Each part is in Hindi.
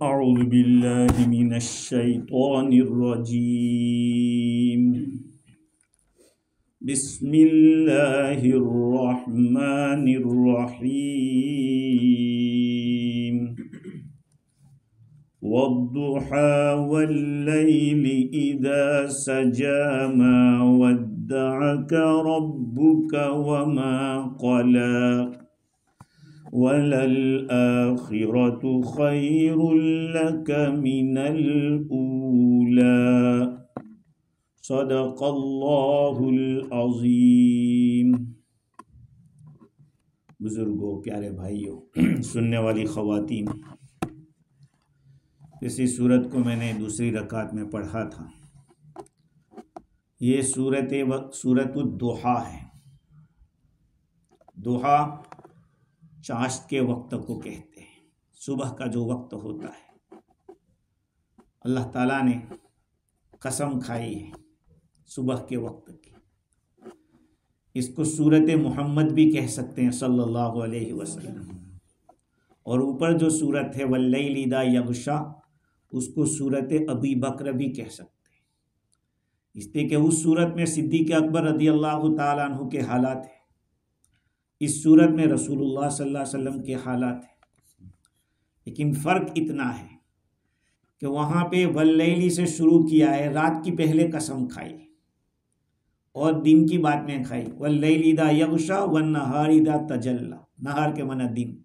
अऊज़ु बिल्लाहि मिनश शैतानिर रजीम। बिस्मिल्लाहिर रहमानिर रहीम। वद्दुहा वल्लैलि इज़ा सजा मा वद्दअका रब्बुका वमा क़ला वलल आखिरतु खैरुल लक मिनल ऊला। सदक़ल्लाहुल अज़ीम। बुजुर्गों, प्यारे भाइयों, सुनने वाली ख़वातीन, इसी सूरत को मैंने दूसरी रकात में पढ़ा था। ये सूरतुद्दुहा है। दुहा चाश्त के वक्त को कहते हैं, सुबह का जो वक्त होता है। अल्लाह ताला ने कसम खाई है सुबह के वक्त की। इसको सूरत मोहम्मद भी कह सकते हैं सल्लल्लाहु अलैहि वसल्लम। और ऊपर जो सूरत है वल्लैलि इज़ा यग़शा, उसको सूरत अबी बकर भी कह सकते हैं, इसलिए कि उस सूरत में सिद्दीक़ अकबर रज़ियल्लाहु ताला अन्हु के हालात हैं, इस सूरत में रसूलुल्लाह सल्लल्लाहु अलैहि वसल्लम के हालात हैं। लेकिन फ़र्क इतना है कि वहाँ पे वल्लैली से शुरू किया है, रात की पहले कसम खाई और दिन की बाद में खाई। वल्लैलि इज़ा यग़शा वन्नहारि इज़ा तजल्ला, नहार के माना दिन।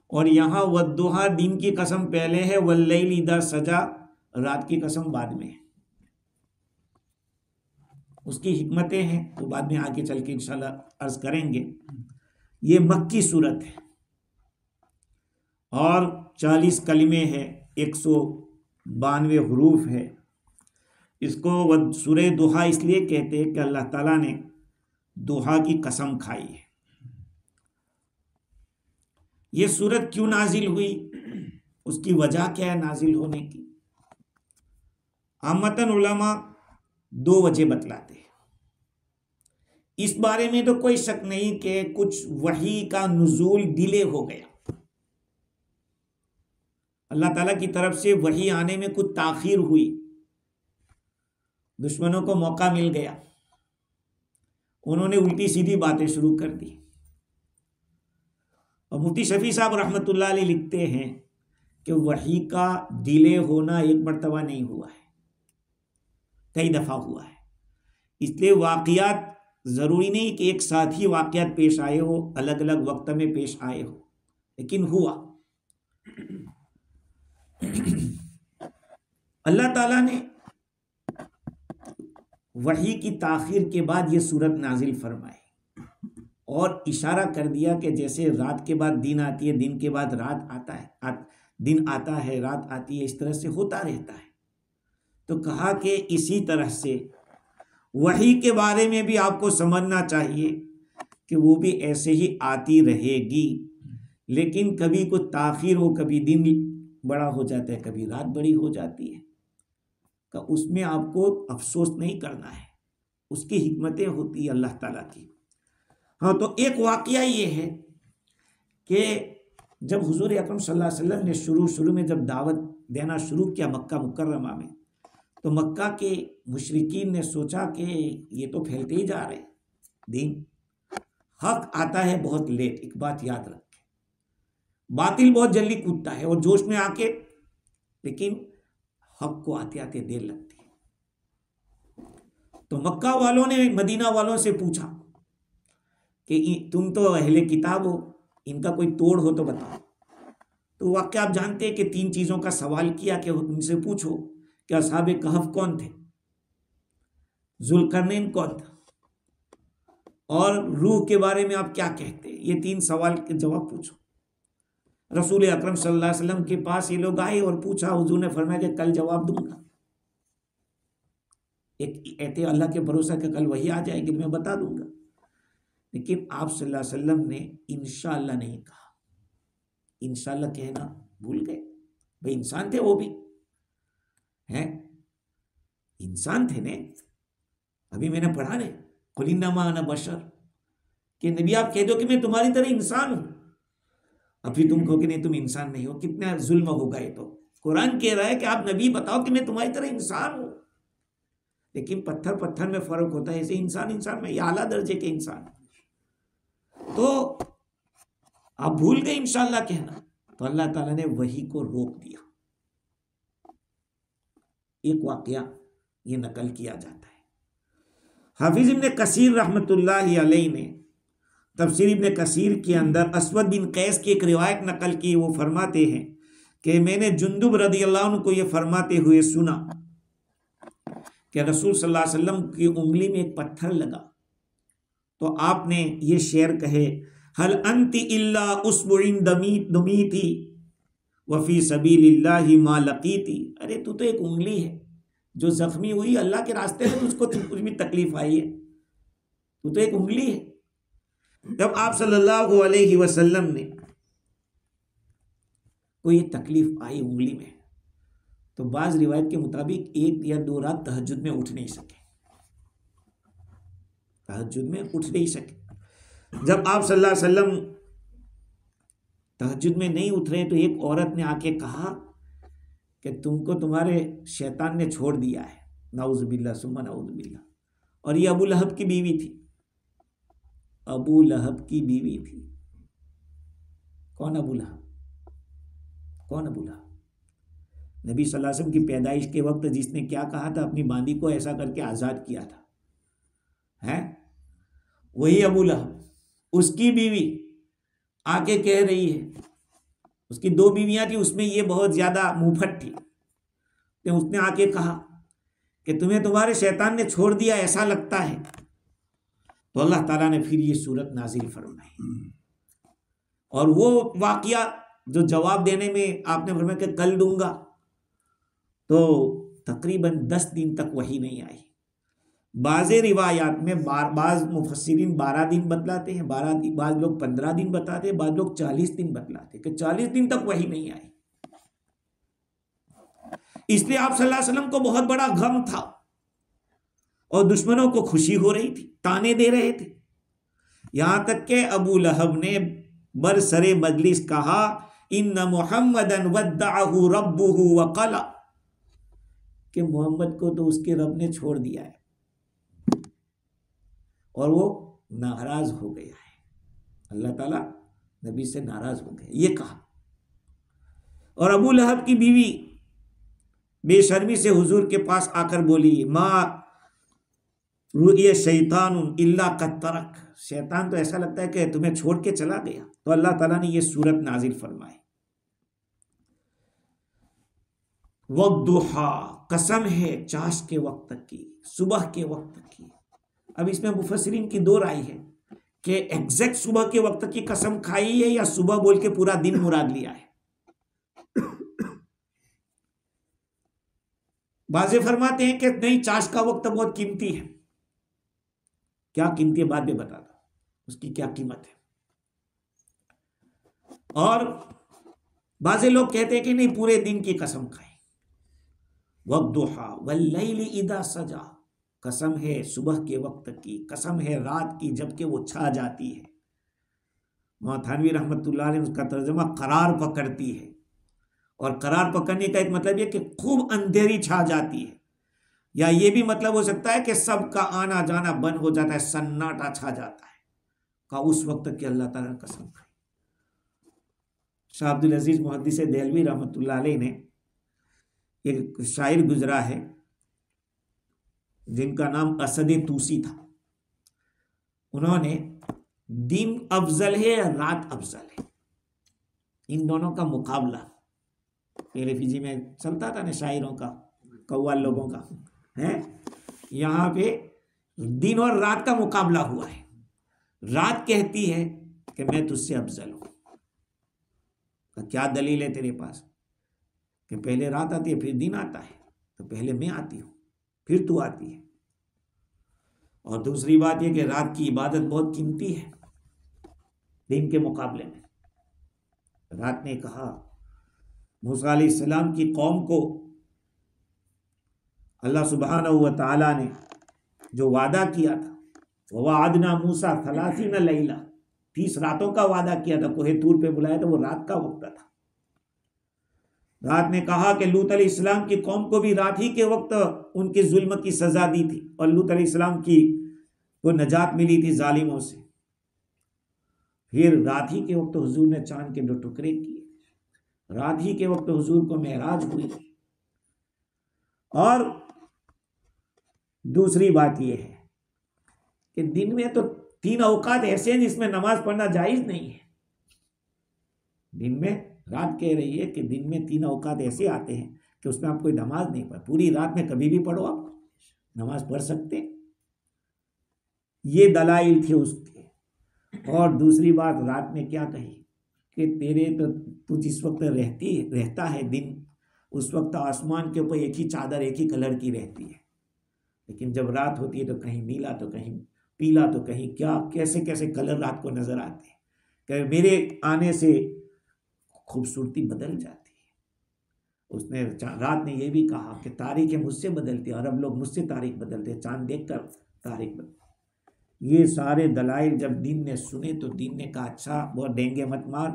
और यहाँ वद्दुहा दिन की कसम पहले है, वल्लैलि इज़ा सजा रात की कसम बाद में है। उसकी हिकमतें हैं तो बाद में आगे चल के इंशाल्लाह अर्ज करेंगे। ये मक्की सूरत है और 40 कलिमे है, 192 हरूफ है। इसको सूरह दुहा इसलिए कहते हैं कि अल्लाह ताला ने दुहा की कसम खाई है। ये सूरत क्यों नाजिल हुई, उसकी वजह क्या है नाजिल होने की? आमतन उलमा दो वजह बतलाते हैं। इस बारे में तो कोई शक नहीं कि कुछ वही का नुज़ूल डिले हो गया, अल्लाह ताला की तरफ से वही आने में कुछ ताखीर हुई, दुश्मनों को मौका मिल गया, उन्होंने उल्टी सीधी बातें शुरू कर दी। और मुफ्ती शफी साहब रहमतुल्लाह अलैह लिखते हैं कि वही का डिले होना एक मर्तबा नहीं हुआ है, कई दफ़ा हुआ है। इसलिए वाक़ियात ज़रूरी नहीं कि एक साथ ही वाक़ियात पेश आए हो, अलग अलग वक्त में पेश आए हो, लेकिन हुआ। अल्लाह ताला ने वही की ताख़ीर के बाद ये सूरत नाजिल फरमाई और इशारा कर दिया कि जैसे रात के बाद दिन आती है, दिन के बाद रात आता है, दिन आता है, रात आती है, इस तरह से होता रहता है। तो कहा कि इसी तरह से वही के बारे में भी आपको समझना चाहिए कि वो भी ऐसे ही आती रहेगी, लेकिन कभी कुछ ताख़ीर हो, कभी दिन बड़ा हो जाता है, कभी रात बड़ी हो जाती है, तो उसमें आपको अफसोस नहीं करना है, उसकी हिकमतें होती है अल्लाह ताला की। हाँ, तो एक वाक़या ये है कि जब हुज़ूर अकरम सल्लल्लाहु अलैहि वसल्लम ने शुरू में जब दावत देना शुरू किया मक्का मुकर्रमा में, तो मक्का के मुशरिकीन ने सोचा कि ये तो फैलते ही जा रहे दिन, हक आता है बहुत लेट। एक बात याद रखें, बातिल बहुत जल्दी कूदता है और जोश में आके, लेकिन हक को आते आते देर लगती है। तो मक्का वालों ने मदीना वालों से पूछा कि तुम तो अहले किताब हो, इनका कोई तोड़ हो तो बताओ। तो वाक़या आप जानते हैं कि 3 चीज़ों का सवाल किया कि उनसे पूछो कि असहाबे कहफ कौन थे, जुल्करनैन कौन था, और रूह के बारे में आप क्या कहते हैं। ये 3 सवाल के जवाब पूछो। रसूल अकरम सल्लल्लाहु अलैहि वसल्लम के पास ये लोग आए और पूछा, हुजूर ने फरमाया कि कल जवाब दूंगा। एक ऐते अल्लाह के भरोसा के कल वही आ जाएगी, मैं बता दूंगा। लेकिन आप सल्लल्लाहु अलैहि वसल्लम ने इंशाअल्लाह नहीं कहा। इंशाअल्लाह कहना भूल गए। भाई इंसान थे, वो भी हैं, इंसान थे ने। अभी मैंने पढ़ा ने कुल इन्नमा अना बशर, कि नबी आप कह दो कि मैं तुम्हारी तरह इंसान हूं, अब फिर तुम कहो कि नहीं तुम इंसान नहीं हो। कितना जुल्म होगा ये तो। कुरान कह रहा है कि आप नबी बताओ कि मैं तुम्हारी तरह इंसान हूं, लेकिन पत्थर पत्थर में फर्क होता है, ऐसे इंसान इंसान में, ये आला दर्जे के इंसान। तो आप भूल गए इंशाअल्लाह कहना, तो अल्लाह ताला ने वही को रोक दिया। एक वाकया ये नकल किया जाता है, हाफिज इब्न कसीर रहमतुल्लाहि अलैहि ने तफसीर इब्न कसीर के अंदर अस्वद बिन कैस की एक रिवायत नकल की। वो फरमाते हैं कि मैंने जुंदुब रदियल्लाहु अन्हु को ये फरमाते हुए सुना कि रसूल सल्लल्लाहु अलैहि वसल्लम की उंगली में एक पत्थर लगा, तो आपने ये शेर कहे, हल अंति इल्ला उसबुइन दुमीती वफी सबीलिल्लाहि मा लकीती। अरे तू तो एक उंगली है जो जख्मी हुई अल्लाह के रास्ते में, तुझको कुछ भी तकलीफ आई है, तू तो एक उंगली है। जब आप सल्लल्लाहु अलैहि वसल्लम ने को ये तकलीफ आई उंगली में, तो बाज रिवायत के मुताबिक 1 या 2 रात तहज्जुद में उठ नहीं सके, तहज्जुद में उठ नहीं सके। जब आप सल्लल्लाहु अलैहि वसल्लम तहज्जुद में नहीं उठ रहे, तो एक औरत ने आके कहा कि तुमको तुम्हारे शैतान ने छोड़ दिया है, नाउज़ुबिल्लाह सुम्मा नाउज़ुबिल्लाह। और ये अबू लहब की बीवी थी, अबू लहब की बीवी थी। कौन अबू लहब? कौन अबू लहब? नबी सल्लल्लाहु अलैहि वसल्लम की पैदाइश के वक्त जिसने क्या कहा था, अपनी बांदी को ऐसा करके आज़ाद किया था, है वही अबू लहब। उसकी बीवी आके कह रही है, उसकी 2 बीवियां थी, उसमें ये बहुत ज़्यादा मुंहफट थी, तो उसने आके कहा कि तुम्हें तुम्हारे शैतान ने छोड़ दिया ऐसा लगता है। तो अल्लाह ताला ने फिर ये सूरत नाजिल फरमाई, और वो वाक़या जो जवाब देने में आपने फरमाया कि कल दूंगा, तो तकरीबन 10 दिन तक वही नहीं आई। बाज़े रिवायात में बाज़ मुफस्सिरीन 12 दिन बतलाते हैं, 12 दिन, बाज़ लोग 15 दिन बताते हैं, बाज़ लोग 40 दिन बतलाते हैं कि 40 दिन तक वही नहीं आई। इसलिए आप सल्लल्लाहु अलैहि वसल्लम को बहुत बड़ा गम था और दुश्मनों को खुशी हो रही थी, ताने दे रहे थे। यहां तक के अबू लहब ने बरसरे मजलिस कहा, इन्ना मुहम्मदन वद्दअहु रब्बुहु वक़ला, कि मोहम्मद को तो उसके रब ने छोड़ दिया है और वो नाराज हो गया है, अल्लाह ताला नबी से नाराज हो गया, ये कहा। और अबू लहब की बीवी बेशर्मी से हुजूर के पास आकर बोली, माँ रुइया शैतान इल्ला कद तरक, शैतान तो ऐसा लगता है कि तुम्हें छोड़ के चला गया। तो अल्लाह ताला ने ये सूरत नाजिल फरमाई, वद्दुहा, कसम है चाश के वक्त की, सुबह के वक्त की। अब इसमें मुफस्सिरीन की 2 राय है कि एग्जैक्ट सुबह के वक्त की कसम खाई है या सुबह बोल के पूरा दिन मुराद लिया है। बाज़े फरमाते हैं कि नहीं, चाश का वक्त बहुत कीमती है। क्या कीमती है बाद में बता दो, उसकी क्या कीमत है। और बाज़े लोग कहते हैं कि नहीं, पूरे दिन की कसम खाई। वद्दुहा वल्लैलि इदा सजा, कसम है सुबह के वक्त की, कसम है रात की जबकि वो छा जाती है। थानवी रहमतुल्लाह अलैह उसका तर्जुमा करार पकड़ती है, और करार पकड़ने का एक मतलब यह कि खूब अंधेरी छा जाती है, या ये भी मतलब हो सकता है कि सबका आना जाना बंद हो जाता है, सन्नाटा छा जाता है, का उस वक्त की अल्लाह ताला ने कसम खाई। शाह अब्दुल अजीज मुहद्दिस देहलवी रहमतुल्लाह अलैह ने एक शायर गुजरा है जिनका नाम असद तूसी था। उन्होंने दिन अफजल है या रात अफजल है, इन दोनों का मुकाबला पहले फिजी में चलता था ना, शायरों का, कव्वाल लोगों का है। यहाँ पे दिन और रात का मुकाबला हुआ है। रात कहती है कि मैं तुझसे अफजल हूं। क्या दलील है तेरे पास कि पहले रात आती है फिर दिन आता है, तो पहले मैं आती हूं फिर तू आती है। और दूसरी बात यह कि रात की इबादत बहुत कीमती है दिन के मुकाबले में। रात ने कहा, मूसा अलैहिस्सलाम की कौम को अल्लाह सुब्हानहू व तआला ने जो वादा किया था, ववाअदना मूसा 30 लैला, 30 रातों का वादा किया था, कोहे तूर पे बुलाया था, वो रात का वक्त था। रात ने कहा कि लूत अलैहिस्सलाम की कौम को भी रात ही के वक्त उनके जुल्म की सजा दी थी और लूत अलैहिस्सलाम की को नजात मिली थी जालिमों से। फिर रात ही के वक्त हुजूर ने चांद के 2 टुकड़े किए, रात ही के वक्त हुजूर को मेराज हुई। और दूसरी बात यह है कि दिन में तो 3 औकात ऐसे हैं जिसमें नमाज पढ़ना जायज नहीं है। दिन में, रात कह रही है कि दिन में 3 औकात ऐसे आते हैं कि उसमें आप कोई नमाज नहीं पढ़, पूरी रात में कभी भी पढ़ो आप नमाज पढ़ सकते। ये दलाइल थे उसके। और दूसरी बात रात ने क्या कही कि तेरे तो तू जिस वक्त रहता है दिन, उस वक्त आसमान के ऊपर एक ही चादर एक ही कलर की रहती है, लेकिन जब रात होती है तो कहीं नीला तो कहीं पीला तो कहीं क्या, कैसे कैसे कलर रात को नजर आते हैं कि मेरे आने से खूबसूरती बदल जाती है। उसने रात ने यह भी कहा कि तारीखें मुझसे बदलती है, अरब लोग मुझसे तारीख बदलते हैं, चांद देखकर तारीख बदलती। ये सारे दलाइल जब दिन ने सुने तो दिन ने कहा अच्छा बहुत डेंगे मत मार,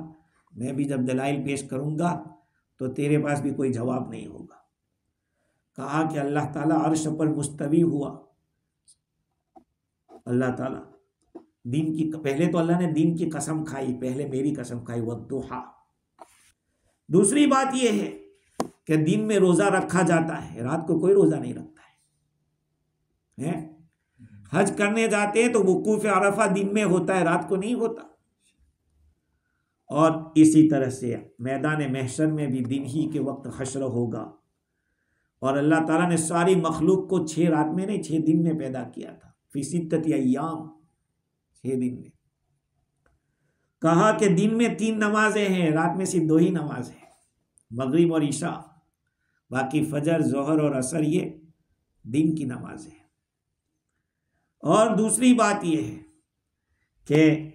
मैं भी जब दलाइल पेश करूंगा तो तेरे पास भी कोई जवाब नहीं होगा। कहा कि अल्लाह ताला अर्श पर मुस्तवी हुआ। अल्लाह ताला दिन की, पहले तो अल्लाह ने दिन की कसम खाई, पहले मेरी कसम खाई वद्दुहा। दूसरी बात यह है कि दिन में रोजा रखा जाता है, रात को कोई रोजा नहीं रखता है। हज करने जाते हैं तो वुकूफ अरफा दिन में होता है, रात को नहीं होता। और इसी तरह से मैदान महशर में भी दिन ही के वक्त हश्र होगा। और अल्लाह ताला ने सारी मखलूक को 6 रात में नहीं 6 दिन में पैदा किया था, फी सित्तति अय्याम, 6 दिन में। कहा कि दिन में 3 नमाजें हैं, रात में सिर्फ 2 ही नमाज है, मगरिब और ईशा, बाकी फजर जोहर और असर ये दिन की नमाज है। और दूसरी बात यह है कि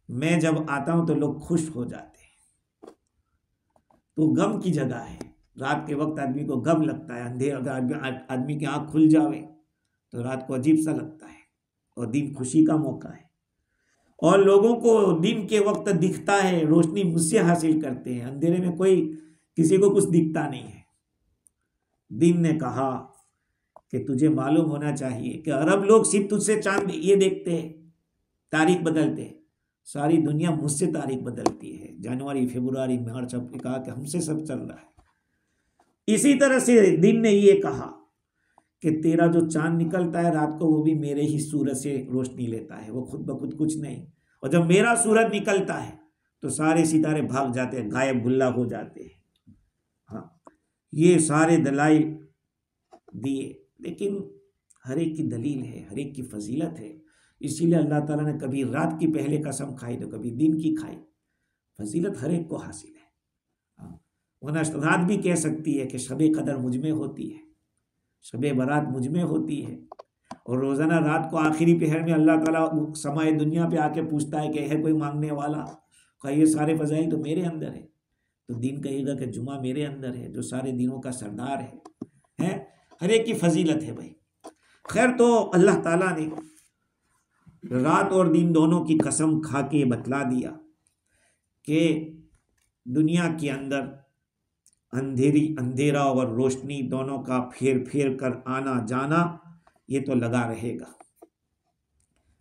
मैं जब आता हूं तो लोग खुश हो जाते हैं, तो गम की जगह है। रात के वक्त आदमी को गम लगता है, अंधेरा आदमी की आंख खुल जावे तो रात को अजीब सा लगता है, और दिन खुशी का मौका है। और लोगों को दिन के वक्त दिखता है, रोशनी मुझसे हासिल करते हैं, अंधेरे में कोई किसी को कुछ दिखता नहीं है। दिन ने कहा कि तुझे मालूम होना चाहिए कि अरब लोग सिर्फ तुझसे चांद ये देखते हैं, तारीख बदलते हैं, सारी दुनिया मुझसे तारीख बदलती है, जनवरी फरवरी मार्च। अब कहा कि हमसे सब चल रहा है। इसी तरह से दिन ने ये कहा कि तेरा जो चांद निकलता है रात को, वो भी मेरे ही सूरज से रोशनी लेता है, वो खुद ब खुद कुछ नहीं। और जब मेरा सूरज निकलता है तो सारे सितारे भाग जाते हैं, गायब गुल्ला हो जाते हैं। हाँ, ये सारे दलाइल दिए, लेकिन हर एक की दलील है, हर एक की फजीलत है। इसीलिए अल्लाह ताला ने कभी रात की पहले कसम खाई तो कभी दिन की खाई। फजीलत हर एक को हासिल है। हाँ, वरना रात भी कह सकती है कि शबे कदर मुझ में होती है, शबे बारात मुझ में होती है। और रोज़ाना रात को आखिरी पहर में अल्लाह ताला समाए दुनिया पे आके पूछता है कि है कोई मांगने वाला, ये सारे फजाइल तो मेरे अंदर है। तो दिन कहेगा कि जुमा मेरे अंदर है, जो सारे दिनों का सरदार है। हर एक की फजीलत है भाई। खैर, तो अल्लाह ताला ने रात और दिन दोनों की कसम खा के बतला दिया कि दुनिया के अंदर अंधेरा और रोशनी दोनों का फेर फेर कर आना जाना ये तो लगा रहेगा।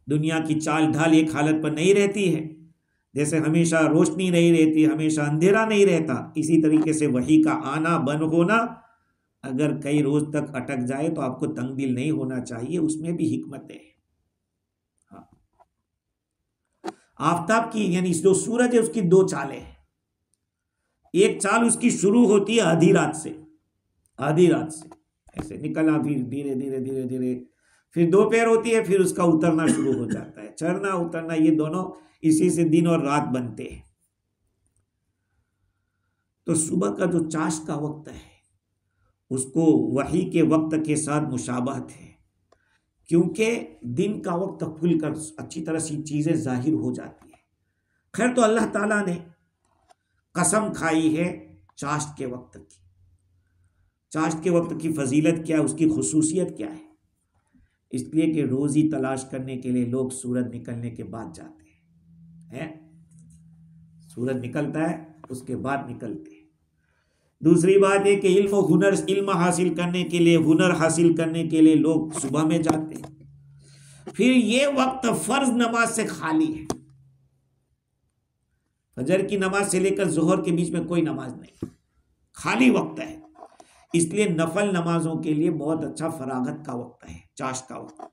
दुनिया की चाल ढाल एक हालत पर नहीं रहती है, जैसे हमेशा रोशनी नहीं रहती, हमेशा अंधेरा नहीं रहता। इसी तरीके से वही का आना बंद होना अगर कई रोज तक अटक जाए तो आपको तंगदिल नहीं होना चाहिए, उसमें भी हिकमत है। हाँ, आफताब की यानी जो सूरज है उसकी 2 चालें हैं। एक चाल उसकी शुरू होती है आधी रात से ऐसे निकलना, फिर धीरे धीरे धीरे धीरे फिर दोपहर होती है, फिर उसका उतरना शुरू हो जाता है। चढ़ना उतरना ये दोनों इसी से दिन और रात बनते हैं। तो सुबह का जो चाश का वक्त है उसको वही के वक्त के साथ मुशाबहत है, क्योंकि दिन का वक्त खुलकर अच्छी तरह से चीजें जाहिर हो जाती है। खैर, तो अल्लाह ताला ने कसम खाई है चाश्त के वक्त की। चाश्त के वक्त की फजीलत क्या है, उसकी खुसूसियत क्या है? इसलिए कि रोजी तलाश करने के लिए लोग सूरज निकलने के बाद जाते हैं। सूरज निकलता है उसके बाद निकलते हैं। दूसरी बात है कि इल्म हासिल करने के लिए, हुनर हासिल करने के लिए लोग सुबह में जाते हैं। फिर ये वक्त फर्ज नमाज से खाली है। फजर की नमाज से लेकर जोहर के बीच में कोई नमाज नहीं, खाली वक्त है। इसलिए नफल नमाजों के लिए बहुत अच्छा फरागत का वक्त है, चाश का वक्त।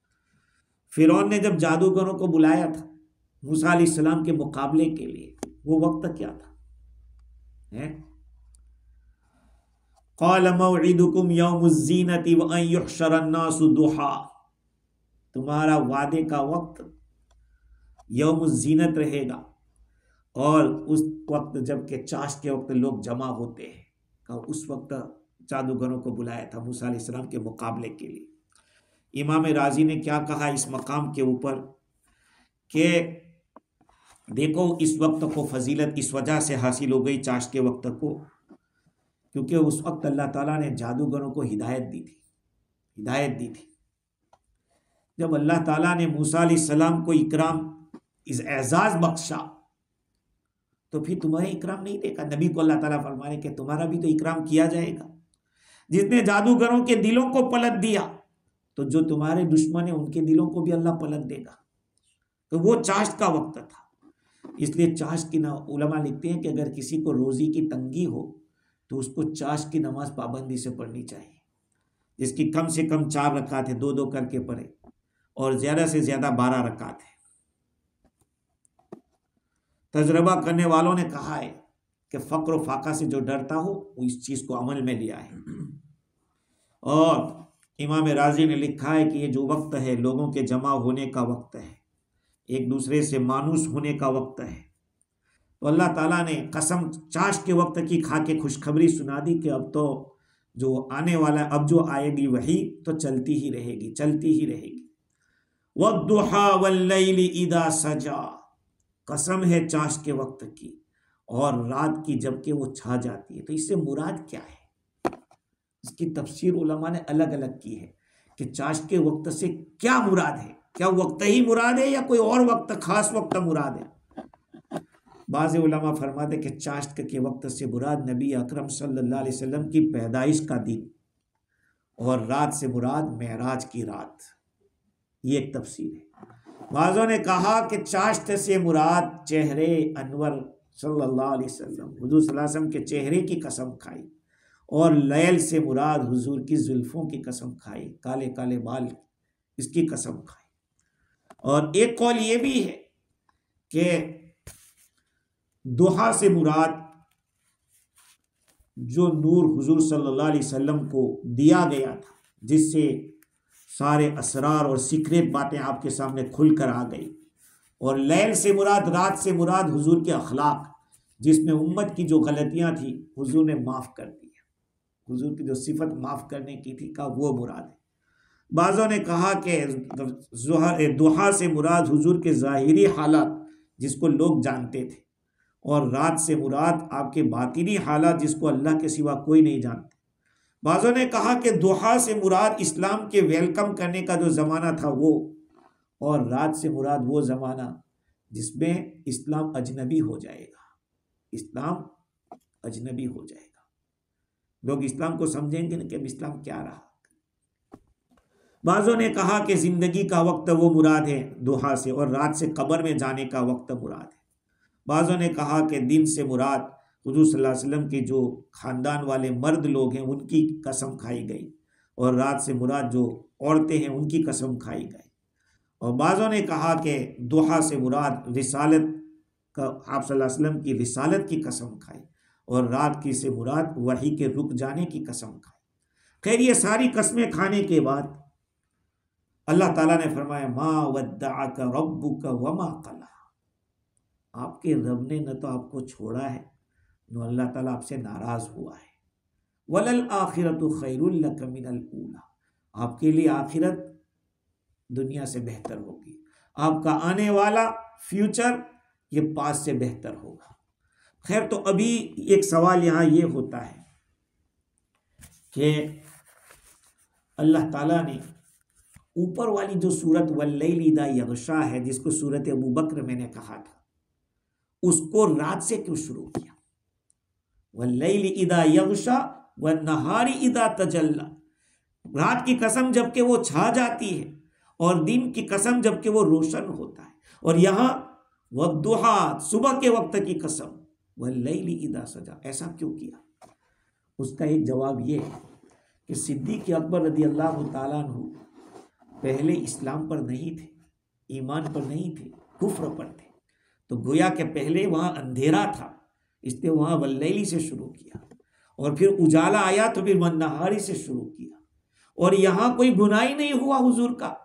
फिरौन ने जब जादूगरों को बुलाया था मूसा अलैहिस्सलाम के मुकाबले के लिए, वो वक्त क्या था? क़ाल मौइदुकुम यौमुज़्ज़ीनति व अन युहशरन्नासु दुहा। तुम्हारा वादे का वक्त यौमुज़्ज़ीनत रहेगा, और उस वक्त जबकि चाश के वक्त लोग जमा होते हैं, का उस वक्त जादूगरों को बुलाया था मूसा अलैहिस्सलाम के मुकाबले के लिए। इमाम राजी ने क्या कहा इस मकाम के ऊपर कि देखो इस वक्त को फजीलत इस वजह से हासिल हो गई, चाश के वक्त को, क्योंकि उस वक्त अल्लाह ताला ने जादूगरों को हिदायत दी थी। जब अल्लाह ताला ने मूसा अलैहिस्सलाम को इकराम, इस एजाज बख्शा, तो फिर तुम्हारे इकराम नहीं देखा? नबी को अल्लाह ताला फरमाने कि तुम्हारा भी तो इकराम किया जाएगा। जिसने जादूगरों के दिलों को पलट दिया, तो जो तुम्हारे दुश्मन है उनके दिलों को भी अल्लाह पलट देगा। तो वो चाश का वक्त था। इसलिए चाश की उलमा लिखते हैं कि अगर किसी को रोजी की तंगी हो तो उसको चाश की नमाज पाबंदी से पढ़नी चाहिए, जिसकी कम से कम 4 रकात है, 2-2 करके पढ़े, और ज्यादा से ज्यादा 12 रकात है। तजर्बा करने वालों ने कहा है कि फक्र व फाका से जो डरता हो वो इस चीज को अमल में लिया है। और इमाम राजी ने लिखा है कि ये जो वक्त है लोगों के जमा होने का वक्त है, एक दूसरे से मानूस होने का वक्त है। तो अल्लाह ताला ने कसम चाश के वक्त की खा के खुशखबरी सुना दी कि अब तो जो आने वाला, अब जो आएगी वही तो चलती ही रहेगी। वद्दुहा वल्लैलि इदा सजा, कसम है चाश के वक्त की और रात की जबकि वो छा जाती है। तो इससे मुराद क्या है? इसकी तफसीर उलमा ने अलग अलग की है कि चाश के वक्त से क्या मुराद है। क्या वक्त ही मुराद है या कोई और वक्त, खास वक्त मुराद है? बाज़ उलमा फरमाते कि चाश्त के वक्त से मुराद नबी अकरम सल्लल्लाहु अलैहि वसल्लम की पैदाइश का दिन, और रात से मुराद मेराज की रात। ये एक तफसीर है। बाज़ों ने कहा कि चाश्त से मुराद चेहरे अनवर सल्लल्लाहु अलैहि वसल्लम, हुजूर सल्लल्लाहु अलैहि वसल्लम के चेहरे की कसम खाई, और लैल से मुराद हुजूर की जुल्फों की कसम खाई, काले काले बाल, इसकी कसम खाई। और एक कौल ये भी है कि दुहा से मुराद जो नूर हुजूर सल्लल्लाहु अलैहि वसल्लम को दिया गया था, जिससे सारे असरार और सीक्रेट बातें आपके सामने खुलकर आ गई। और लैल से मुराद, रात से मुराद हुजूर के अखलाक, जिसमें उम्मत की जो गलतियां थी हुजूर ने माफ़ कर दिया, हुजूर की जो सिफत माफ़ करने की थी का वो मुराद है। बाज़ों ने कहा कि दुहा से मुराद हुजूर के ज़ाहिरी हालात जिसको लोग जानते थे, और रात से मुराद आपके बातिनी हालात जिसको अल्लाह के सिवा कोई नहीं जानते। बाज़ों ने कहा कि दुहा से मुराद इस्लाम के वेलकम करने का जो ज़माना था वो, और रात से मुराद वो ज़माना जिसमें इस्लाम अजनबी हो जाएगा, इस्लाम अजनबी हो जाएगा। लोग इस्लाम को समझेंगे ना कि अब इस्लाम क्या रहा। बाज़ों ने कहा कि ज़िंदगी का वक्त वो मुराद है दुहा से, और रात से कब्र में जाने का वक्त मुराद है। बाज़ों ने कहा कि दिन से मुराद हुजूर सल्लल्लाहु अलैहि वसल्लम के जो ख़ानदान वाले मर्द लोग हैं उनकी कसम खाई गई, और रात से मुराद जो औरतें हैं उनकी कसम खाई गई। और बाज़ों ने कहा कि दुहा से मुराद रिसालत का, आप सल्लल्लाहु अलैहि वसल्लम की रिसालत की कसम खाई, और रात की से मुराद वही के रुक जाने की कसम खाई। खैर, ये सारी कस्में खाने के बाद अल्लाह ताला ने फरमाया मा वद्दअक रब्बुक वमा क़ला, आपके रब ने न तो आपको छोड़ा है न अल्लाह ताला आपसे नाराज हुआ है। वलल आखिरतु खैरुल लक मिनल ऊला, आपके लिए आखिरत दुनिया से बेहतर होगी, आपका आने वाला फ्यूचर ये पास से बेहतर होगा। खैर, तो अभी एक सवाल यहाँ ये होता है कि अल्लाह ताला ने ऊपर वाली जो सूरत वल्लैल इज़ा यग़शा है, जिसको सूरत अबू बकर मैंने कहा था, उसको रात से क्यों शुरू किया? वल्लैलि इदा यग़शा वन्नहारि इदा तजल्ला, रात की कसम जबकि वो छा जाती है और दिन की कसम जबकि वो रोशन होता है। और यहाँ वद्दुहा, सुबह के वक्त की कसम, वल्लैलि इदा सजा, ऐसा क्यों किया? उसका एक जवाब ये है कि सिद्दीक़ अकबर रज़ी अल्लाह ताला अन्हु पहले इस्लाम पर नहीं थे, ईमान पर नहीं थे, कुफ्र पर थे। तो गोया के पहले वहाँ अंधेरा था, इसलिए वहाँ वल्लैली से शुरू किया, और फिर उजाला आया तो फिर वन्नहारी से शुरू किया। और यहाँ कोई गुनाह ही नहीं हुआ हुजूर का,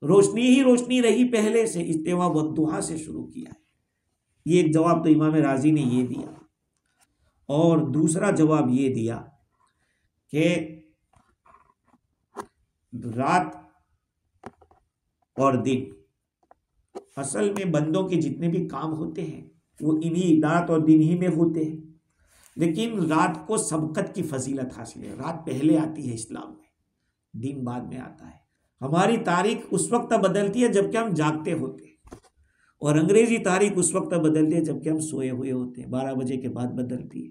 रोशनी ही रोशनी रही पहले से, इसलिए वहाँ वद्दुहा से शुरू किया है। ये एक जवाब तो इमाम राजी ने ये दिया। और दूसरा जवाब ये दिया कि रात और दिन, असल में बंदों के जितने भी काम होते हैं वो इन्हीं रात और दिन ही में होते हैं, लेकिन रात को सबकत की फजीलत हासिल है। रात पहले आती है इस्लाम में, दिन बाद में आता है। हमारी तारीख उस वक्त बदलती है जबकि हम जागते होते हैं, और अंग्रेजी तारीख उस वक्त बदलती है जबकि हम सोए हुए होते हैं, 12 बजे के बाद बदलती है।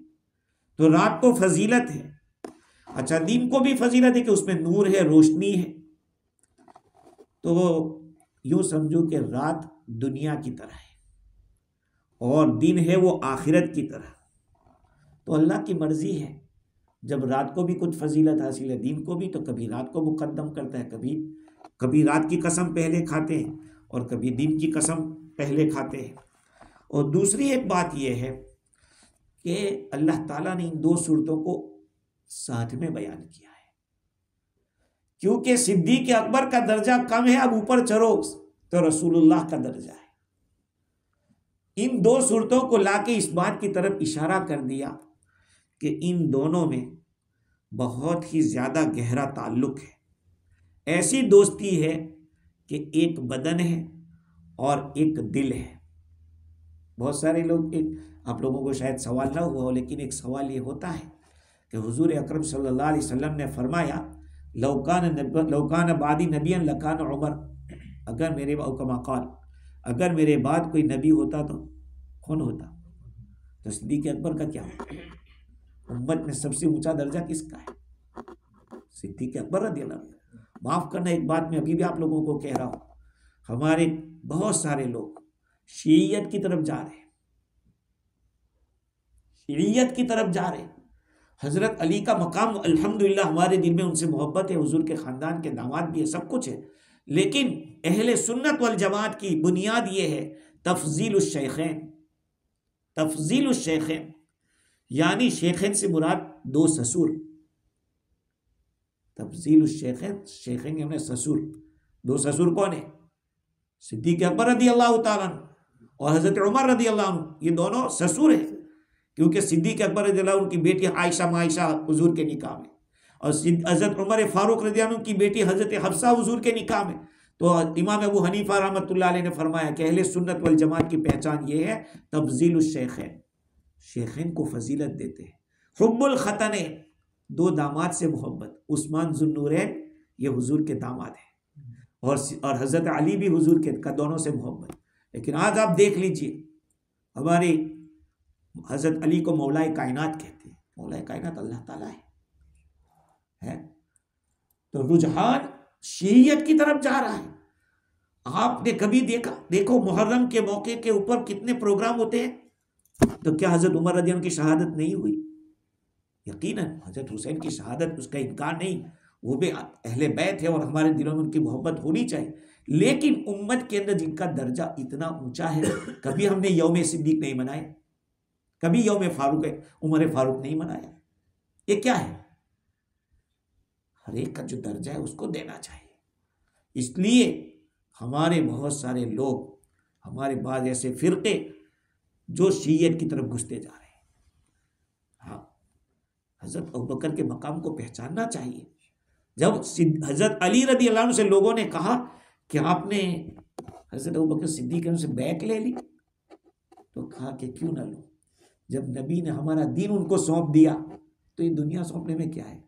तो रात को फजीलत है। अच्छा, दिन को भी फजीलत है कि उसमें नूर है, रोशनी है। तो यूं समझो कि रात दुनिया की तरह है और दिन है वो आखिरत की तरह। तो अल्लाह की मर्जी है, जब रात को भी कुछ फजीलत हासिल है, दिन को भी, तो कभी रात को मुकद्दम करता है, कभी रात की कसम पहले खाते हैं और कभी दिन की कसम पहले खाते हैं। और दूसरी एक बात यह है कि अल्लाह ताला ने इन दो सूरतों को साथ में बयान किया है, क्योंकि सिद्दीक़ अकबर का दर्जा कम है, अब ऊपर चढ़ो तो रसूलुल्लाह का दर्जा है। इन दो सूरतों को लाके इस बात की तरफ इशारा कर दिया कि इन दोनों में बहुत ही ज़्यादा गहरा ताल्लुक है। ऐसी दोस्ती है कि एक बदन है और एक दिल है। बहुत सारे लोग, आप लोगों को शायद सवाल ना हुआ हो, लेकिन एक सवाल ये होता है कि हुजूर अकरम सल्लल्लाहु अलैहि वसल्लम ने फरमाया, लौकान बादी नबियन लकान उमर, अगर मेरे कमाकाल, अगर मेरे बाद कोई नबी होता तो कौन होता? तो सिद्दीक़ अकबर का क्या होता? उम्मत में सबसे ऊंचा दर्जा किसका है? सिद्दीक़ अकबर रज़ियल्लाहु अन्हु। माफ़ करना, एक बात मैं अभी भी आप लोगों को कह रहा हूँ, हमारे बहुत सारे लोग शीयत की तरफ जा रहे हैं, शीयत की तरफ जा रहे हैं। हज़रत अली का मकाम अल्हम्दुलिल्लाह हमारे दिल में उनसे मोहब्बत है, हुजूर के ख़ानदान के दामाद भी है, सब कुछ है, लेकिन अहले सुन्नत वल जमात की बुनियाद ये है तफ़ज़ीलुश शैख़ैन। तफ़ज़ीलुश शैख़ैन यानी शेखैन से मुराद दो ससुर। तफ़ज़ीलुश शैख़ैन, शेखैन यानी ससुर। दो ससुर कौन है? सिद्दीक़ अकबर रज़ियल्लाहु ताला अन्हु और हज़रत उमर रज़ियल्लाहु अन्हु, ये दोनों ससुर हैं, क्योंकि सिद्दीक़ अकबर रज़ियल्लाहु अन्हु की बेटी आयशा मायशा हुजूर के निकाह में, और हज़रत उमर फ़ारूक रज़ियल्लाहु अन्हु की बेटी हज़रत हफ्सा हुजूर के निकाह में। तो इमाम अबू हनीफा रहमतुल्लाह अलैह ने फरमाया कि अहले सुन्नत वल जमात की पहचान ये है तफ़ज़ीलुश शैख़ैन, शेखैन को फजीलत देते हैं। हुब्बुल ख़तनैन, दो दामाद से मोहब्बत। उस्मान ज़ुन्नूरैन ये हुजूर के दामाद हैं, और हज़रत अली भी हुजूर के का दोनों से मोहब्बत। लेकिन आज आप देख लीजिए, हमारे हज़रत अली को मौलाए कायनात कहते हैं। मौलाए कायनात अल्लाह ताला है। तो रुझान शीयत की तरफ जा रहा है। आपने कभी देखो मुहर्रम के मौके के ऊपर कितने प्रोग्राम होते हैं, तो क्या हज़रत उमर रज़ियल्लाहु अन्हु की शहादत नहीं हुई? यकीनन हज़रत हुसैन की शहादत, उसका इनकार नहीं, वो भी अहले बैत है और हमारे दिलों में उनकी मोहब्बत होनी चाहिए। लेकिन उम्मत के अंदर जिनका दर्जा इतना ऊंचा है, कभी हमने यौम सिद्दीक नहीं मनाया, कभी यौम फारूक उमर फारूक नहीं मनाया। ये क्या है? हर एक का जो दर्जा है उसको देना चाहिए। इसलिए हमारे बहुत सारे लोग, हमारे बाद ऐसे फिरके जो शीयत की तरफ घुसते जा रहे हैं। हाँ, हज़रत अबू बकर के मकाम को पहचानना चाहिए। जब हज़रत अली रज़ियल्लाहु अन्हु से लोगों ने कहा कि आपने हज़रत अबू बकर सिद्दीक़ से बैक ले ली, तो कहा कि क्यों ना लो, जब नबी ने हमारा दीन उनको सौंप दिया तो ये दुनिया सौंपने में क्या है।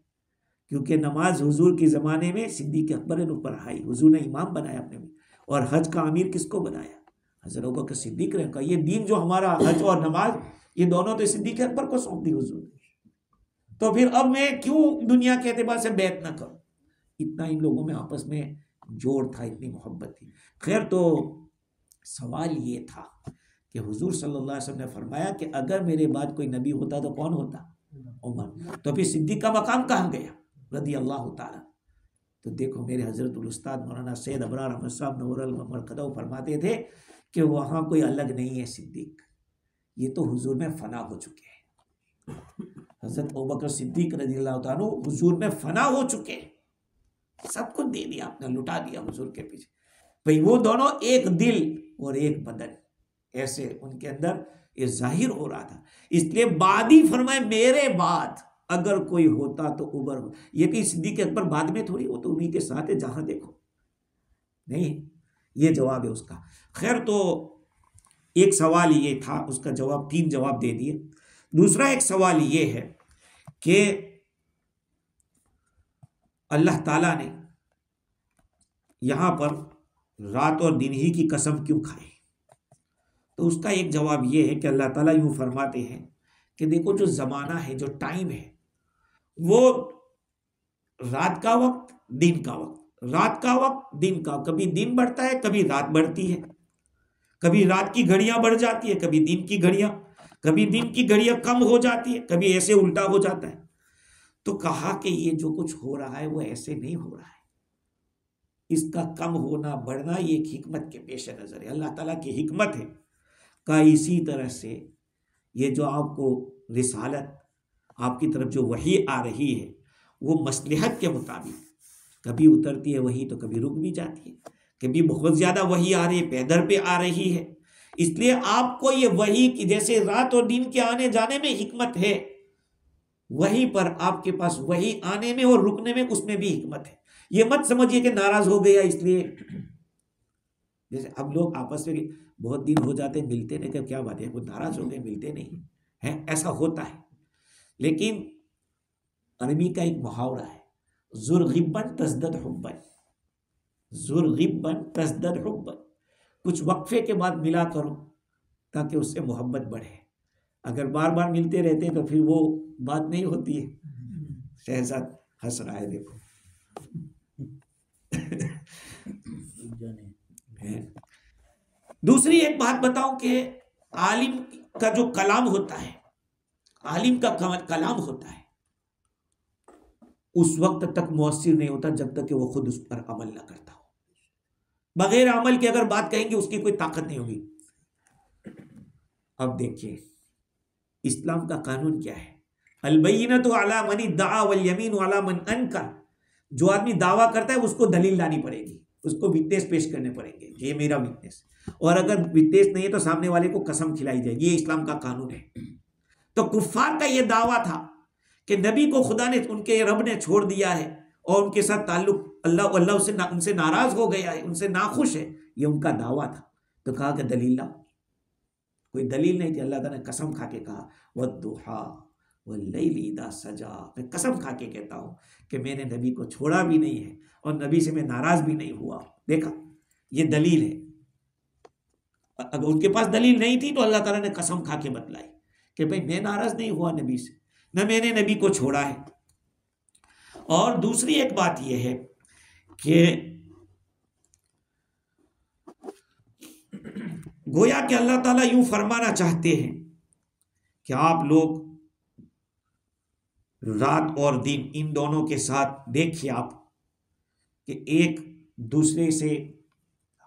क्योंकि नमाज हुजूर के ज़माने में सिद्दीक़ अकबर ने ऊपर आई, हुजूर ने इमाम बनाया अपने में, और हज का अमीर किसको बनाया? हज़रत अबू बकर सिद्दीक ने कहा ये दीन जो हमारा हज और नमाज, ये दोनों तो सिद्दीक अकबर को सौंप दी हुजूर ने, तो फिर अब मैं क्यों दुनिया के एतबार से बैत ना करूं। इतना इन लोगों में आपस में जोड़ था, इतनी मोहब्बत थी। खैर, तो सवाल ये था कि हुजूर सल्लल्लाहु अलैहि वसल्लम ने फरमाया कि अगर मेरे बाद कोई नबी होता तो कौन होता? उमर। तो फिर सिद्दीक का मकाम कहाँ गया रदी अल्लाह ताला। तो देखो मेरे हजरतुल उस्ताद मौलाना सैयद अबरार अहमद साहब नूरुल मरकज़ फरमाते थे कि वहाँ कोई अलग नहीं है सिद्दीक, ये तो हुजूर में फना हो चुके हैं। हजरत अबू बकर सिद्दीक रज़ी अल्लाह तआला अन्हु हुजूर में फना हो चुके हैं, सब कुछ दे दिया आपने, लुटा दिया हुजूर के पीछे। भाई वो दोनों एक दिल और एक बदन, ऐसे उनके अंदर ये जाहिर हो रहा था। इसलिए बाद ही फरमाए मेरे बाद अगर कोई होता तो उमर हो। ये कि सिद्दीक अकबर बाद में थोड़ी, वो तो उन्हीं के साथ है जहां देखो। नहीं, ये जवाब है उसका। खैर, तो एक सवाल ये था, उसका जवाब, 3 जवाब दे दिए। दूसरा एक सवाल ये है कि अल्लाह ताला ने यहां पर रात और दिन ही की कसम क्यों खाई? तो उसका एक जवाब यह है कि अल्लाह ताला यूं फरमाते हैं कि देखो जो ज़माना है, जो टाइम है, वो रात का वक्त, दिन का वक्त, रात का वक्त, दिन का, कभी दिन बढ़ता है, कभी रात बढ़ती है, कभी रात की घड़ियां बढ़ जाती है, कभी दिन की घड़ियां, कभी दिन की घड़ियां कम हो जाती है, कभी ऐसे उल्टा हो जाता है। तो कहा कि ये जो कुछ हो रहा है वो ऐसे नहीं हो रहा है, इसका कम होना बढ़ना ये एक हिकमत के पेश नजर है, अल्लाह ताला की हिकमत है। का इसी तरह से ये जो आपको रिसालत, आपकी तरफ जो वही आ रही है, वो मसलहत के मुताबिक कभी उतरती है वही तो कभी रुक भी जाती है, कभी बहुत ज़्यादा वही आ रही है, पैदर पे आ रही है। इसलिए आपको ये वही की जैसे रात और दिन के आने जाने में हिकमत है, वहीं पर आपके पास वही आने में और रुकने में, उसमें भी हिकमत है। ये मत समझिए कि नाराज हो गया इसलिए, जैसे अब लोग आपस में बहुत दिन हो जाते हैं मिलते नहीं, क्या बात है, वो नाराज हो गए मिलते नहीं है, ऐसा होता है। लेकिन अरबी का एक मुहावरा है, ज़ुरग़िब्बन तज़दद हुब्बन, ज़ुरग़िब्बन तज़दद हुब्बन, कुछ वक्फे के बाद मिला करो ताकि उससे मोहब्बत बढ़े। अगर बार बार मिलते रहते हैं तो फिर वो बात नहीं होती है। शहजाद हंस रहा है, देखो दूसरी एक बात बताऊं कि आलिम का जो कलाम होता है, आलिम का कलाम होता है, उस वक्त तक मुअस्सिर नहीं होता जब तक कि वो खुद उस पर अमल ना करता हो। बगैर अमल के अगर बात कहेंगे उसकी कोई ताकत नहीं होगी। अब देखिए इस्लाम का कानून क्या है, अल-बय्यिनतु अला मन इद्दआ वल यमीनु अला मन अनकर। जो आदमी दावा करता है उसको दलील लानी पड़ेगी, उसको विटनेस पेश करने पड़ेंगे, ये मेरा विटनेस, और अगर विटनेस नहीं है तो सामने वाले को कसम खिलाई जाएगी। ये इस्लाम का कानून है। तो कुफ्फार का ये दावा था कि नबी को खुदा ने, उनके रब ने छोड़ दिया है और उनके साथ ताल्लुक अल्लाह उनसे नाराज हो गया है, उनसे नाखुश है, ये उनका दावा था। तो कहा कि दलील लाओ, कोई दलील नहीं थी। अल्लाह ताला ने कसम खा के कहा वद्दुहा वल्लैलि इज़ा सजा, मैं कसम खा के कहता हूँ कि मैंने नबी को छोड़ा भी नहीं है और नबी से मैं नाराज भी नहीं हुआ। देखा, ये दलील है। अगर उनके पास दलील नहीं थी तो अल्लाह ताला ने कसम खा के बतलाई कि भाई मैं नाराज नहीं हुआ नबी से, न मैंने नबी को छोड़ा है। और दूसरी एक बात यह है कि गोया कि अल्लाह ताला यूं फरमाना चाहते हैं कि आप लोग रात और दिन इन दोनों के साथ देखिए आप कि एक दूसरे से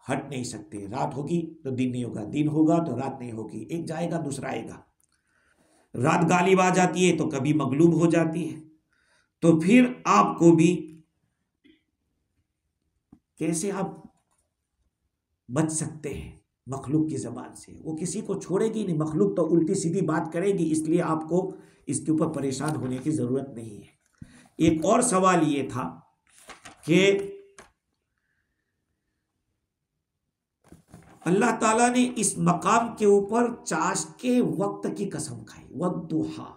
हट नहीं सकते। रात होगी तो दिन नहीं होगा, दिन होगा तो रात नहीं होगी, एक जाएगा दूसरा आएगा। रात गालिब आ जाती है तो कभी मगलूब हो जाती है। तो फिर आपको भी कैसे आप बच सकते हैं मखलूक की ज़बान से? वो किसी को छोड़ेगी नहीं, मखलूक तो उल्टी सीधी बात करेगी, इसलिए आपको इसके ऊपर परेशान होने की ज़रूरत नहीं है। एक और सवाल ये था कि अल्लाह ताला ने इस मकाम के ऊपर चाश के वक्त की कसम खाई, वद्दुहा,